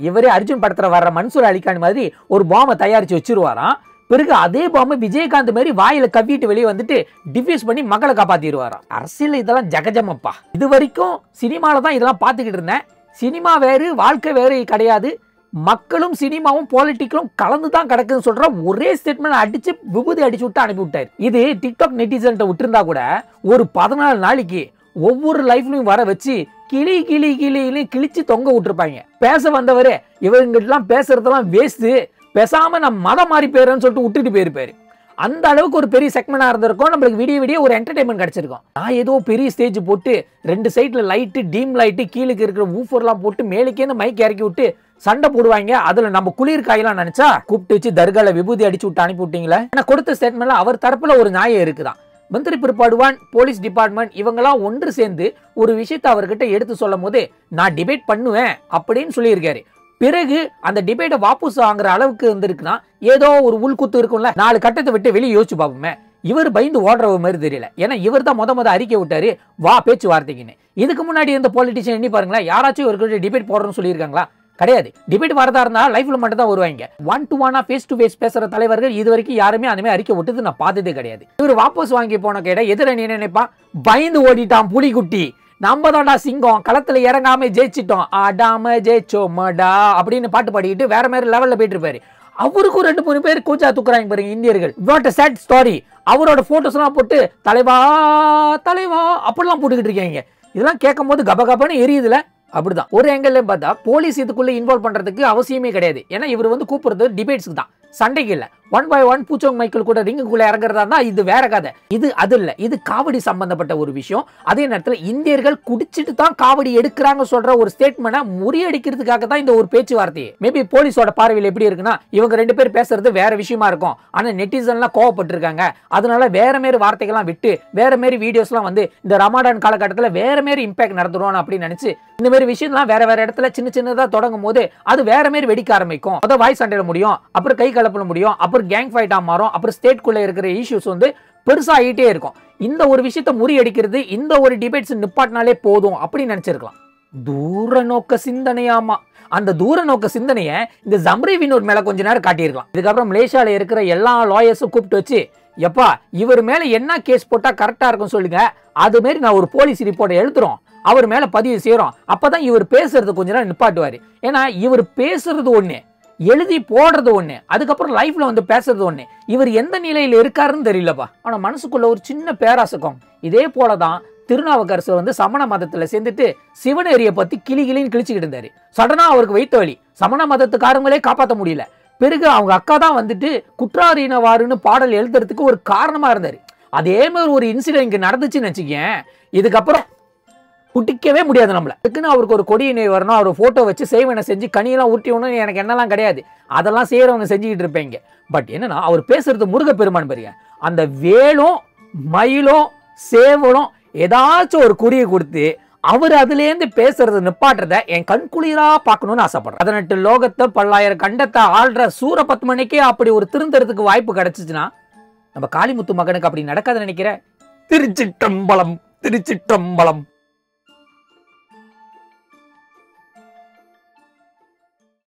இவரே அர்ஜுன் படத்துல வர்ற மன்சூர் அலிகான் மாதிரி ஒரு பாம்பை தயாரிச்சு வச்சிருவாராம். பிறகு அதே பாம்பு விஜயகாந்த் மாதிரி வாயில கவ்விட்டு வெளியே வந்துட்டு டிஃப்யூஸ் பண்ணி மக்களை காப்பாத்திடுவாராம். அரசியல் இதெல்லாம் ஜகஜமப்பா. இது வரைக்கும் சினிமால தான் இதெல்லாம் பார்த்துக்கிட்டு இருந்தேன். சினிமா வேறு வாழ்க்கை வேறு கிடையாது. மக்களும் சினிமாவும் பாலிட்டிக்களும் கலந்து தான் கிடக்குன்னு சொல்ற ஒரே ஸ்டேட்மெண்ட் அடிச்சு விபூதி அடிச்சு விட்டு அனுப்பி விட்டாரு. இது டிக்டாக் நெட்டிசன்ட்ட விட்டுருந்தா கூட ஒரு 14 நாளைக்கு ஒவ்வொரு லைஃப்லையும் வர வச்சு கிளி கிளி கிளி கிழிச்சு தொங்க விட்டுருப்பாங்க. பேச வந்தவரே இவங்கெல்லாம் பேசுறதெல்லாம் வேஸ்ட், பேசாம நம்ம மதம் மாறி போயிடுறேன்னு சொல்லிட்டு விட்டுட்டு போயிருப்பாரு. அந்த அளவுக்கு ஒரு பெரிய செக்மெண்டா இருந்திருக்கும். நம்மளுக்கு விடிய ஒரு என்டர்டைன்மெண்ட் கிடைச்சிருக்கும். நான் ஏதோ பெரிய ஸ்டேஜ் போட்டு 2 சைட்ல லைட்டு டீம் லைட்டு கீழே இருக்கிற ஊஃபர்லாம் போட்டு மேலுக்கே இந்த மைக் இறக்கி விட்டு சண்டை போடுவாங்க. அதுல நம்ம குளிர் காயெல்லாம் நினைச்சா கூப்பிட்டு வச்சு தர்கால விபூதி அடிச்சு விட்டு அனுப்பி விட்டீங்களே. கொடுத்த ஸ்டேட்மெண்ட்ல அவர் தரப்புல ஒரு நியாயம் இருக்குதான். மந்திரி பிற்பாடுவான், போலீஸ் டிபார்ட்மெண்ட் இவங்கெல்லாம் ஒன்று சேர்ந்து ஒரு விஷயத்தை அவர்கிட்ட எடுத்து சொல்லும் போது நான் டிபேட் பண்ணுவேன் அப்படின்னு சொல்லியிருக்காரு. பிறகு அந்த டிபேட்டை வாபஸ் வாங்குற அளவுக்கு இருந்திருக்குன்னா ஏதோ ஒரு உள்குத்து இருக்கும்ல. 4 கட்டத்தை விட்டு வெளியே யோசிச்சு பார்ப்போமே. இவர் பயந்து ஓடுற மாதிரி தெரியல. ஏன்னா இவர் தான் முத அறிக்கை விட்டாரு வா பேச்சுவார்த்தைக்குன்னு. இதுக்கு முன்னாடி இருந்த பொலிட்டிஷியன் எண்ணி பாருங்களேன், யாராச்சும் இவர்கிட்ட டிபேட் போடுறோம்னு சொல்லியிருக்காங்களா? கிடையாது. டிபேட் வரதா இருந்தா லைஃப்ல மட்டும் தான் வருவாங்க. 1-to-1 ஃபேஸ் டு ஃபேஸ் பேசுற தலைவர்கள் இது வரைக்கும் யாருமே அந்த மாதிரி அறிக்கை விட்டது நான் பார்த்ததே கிடையாது. இவர் வாபஸ் வாங்கி போன கேட எதிரணி நினைப்பான், பயந்து ஓடிட்டான் புலிகுட்டி, நம்ம தான்டா சிங்கம், களத்துல இறங்காம ஜெயிச்சிட்டோம், ஆடாம ஜெயிச்சோமடா அப்படின்னு பாட்டு பாடிக்கிட்டு வேற மாதிரி லெவல்ல போயிட்டு இருப்பாரு. அவருக்கும் 2-3 பேர் கூச்சா தூக்குறாங்க பாருங்க இந்தியர்கள். What a sad story. அவரோட போட்டோஸ் எல்லாம் போட்டு தலைவா தலைவா அப்படிலாம் போட்டுக்கிட்டு இருக்காங்க. இதெல்லாம் கேட்கும் போது கபகபன்னு எரியுதுல. அப்படிதான் ஒரு ஆங்கிள் பார்த்தா போலீஸ் இதுக்குள்ள இன்வால்வ் பண்றதுக்கு அவசியமே கிடையாது. ஏன்னா இவர் கூப்பிடுறது டிபேட்ஸ்க்கு தான், சண்டைக்கு இல்ல. 1 by 1 பூச்சோங் மைக்கேல் கூட ரிங்குக்குள்ள இறங்குறதா தான் இது வேற கதை. இது அது இல்ல, இது காவடி சம்பந்தப்பட்ட ஒரு விஷயம். அதே நேரத்தில் இந்தியர்கள் குடிச்சிட்டு தான் காவடி எடுக்கிறாங்க சொல்ற ஒரு ஸ்டேட்மெண்ட்டை முறியடிக்கிறதுக்காக தான் இந்த ஒரு பேச்சுவார்த்தையே. மேபி போலீஸோட பார்வையில் எப்படி இருக்குன்னா, இவங்க 2 பேர் பேசுறது வேற விஷயமா இருக்கும், ஆனா நெட்டிசன்லாம் கோவப்பட்டு இருக்காங்க, அதனால வேற மாதிரி வார்த்தைகள்லாம் விட்டு வேற மாதிரி வீடியோஸ்லாம் இந்த ரமடான் காலகட்டத்தில் வேற மாதிரி இம்பாக்ட் நடத்துறோம் அப்படின்னு நினைச்சு இந்த மாதிரி விஷயம்லாம் வேற வேற இடத்துல சின்ன சின்னதா தொடங்கும் போது அது வேற மாதிரி வெடிக்க ஆரம்பிக்கும். அதான் வாய் சண்டையில முடியும், அப்புறம் கை கலப்பல முடியும், அப்புறம் கேங் ஃபைட்டா மாறும், அப்புறம் ஸ்டேட்குள்ள இருக்கிற இஷ்யூஸ் பெருசா ஆயிட்டே இருக்கும். இந்த ஒரு விஷயத்தை முறியடிக்கிறது இந்த ஒரு டிபேட்ஸ் நிப்பாட்டினாலே போதும் அப்படின்னு நினைச்சிருக்கலாம். தூர நோக்க சிந்தனையாமா. அந்த தூர நோக்க சிந்தனையை இந்த ஜம்ரி வினோத் மேல கொஞ்ச நேரம் காட்டியிருக்கலாம். இதுக்கப்புறம் மலேசியால இருக்கிற எல்லா லாயர்ஸும் கூப்பிட்டு வச்சு, எப்பா இவர் மேல என்ன கேஸ் போட்டா கரெக்டா இருக்கும் சொல்லுங்க, அது மாதிரி நான் ஒரு போலீஸ் ரிப்போர்ட்டை எழுதுறோம், அவர் மேல பதிவு செய்யறோம், அப்பதான் இவர் பேசுறது கொஞ்ச நேரம் நிப்பாட்டுவாரு. ஏன்னா இவர் பேசுறது ஒண்ணு, எழுதி போடுறது ஒண்ணு, அதுக்கப்புறம் லைஃப்ல பேசுறது ஒண்ணு. இவர் எந்த நிலையில இருக்காருன்னு தெரியலப்பா. ஆனா மனசுக்குள்ள ஒரு சின்ன பேராசக்கம். இதே போலதான் திருநாவுக்கரசர் சமண மதத்துல சேர்ந்துட்டு சிவனேரியை பத்தி கிளின்னு கிழிச்சுக்கிட்டு இருந்தாரு. சடனா அவருக்கு வைத்த வழி, சமண மதத்துக்காரங்களே காப்பாற்ற முடியல. பிறகு அவங்க அக்கா தான் குற்றாரீனவாருன்னு பாடல் எழுதுறதுக்கு ஒரு காரணமா இருந்தாரு. அதே மாதிரி ஒரு இன்சிடென்ட் இங்க நடந்துச்சுன்னு வச்சுக்கேன், இதுக்கப்புறம் குட்டிக்கவே முடியாது நம்மள. அதுக்குன்னு அவருக்கு ஒரு கொடியினை வரணும், அவர் போட்டோ வச்சு சேவனை செஞ்சு கனியெல்லாம் ஊட்டியணும் எனக்கு என்னெல்லாம் கிடையாது. அதெல்லாம் செய்யறவங்க செஞ்சுக்கிட்டு இருப்பீங்க. பட் என்னன்னா அவர் பேசுறது முருகப்பெருமான் பாருங்க, அந்த வேலும் மயிலும் சேவலும் ஏதாச்சும் ஒரு குறியை கொடுத்து அவர் அதுல இருந்து பேசுறது நிப்பாட்டுறத என் கண்குளிரா பார்க்கணும்னு ஆசைப்படுறேன். 18 லோகத்தை 10,000 கண்டத்தை ஆள்ற சூரபத்மனுக்கே அப்படி ஒரு திருந்தறதுக்கு வாய்ப்பு கிடைச்சிச்சுன்னா நம்ம காளிமுத்து மகனுக்கு அப்படி நடக்காதுன்னு நினைக்கிறேன். திருச்சிற்றம்பலம் திருச்சிற்றம்பலம்.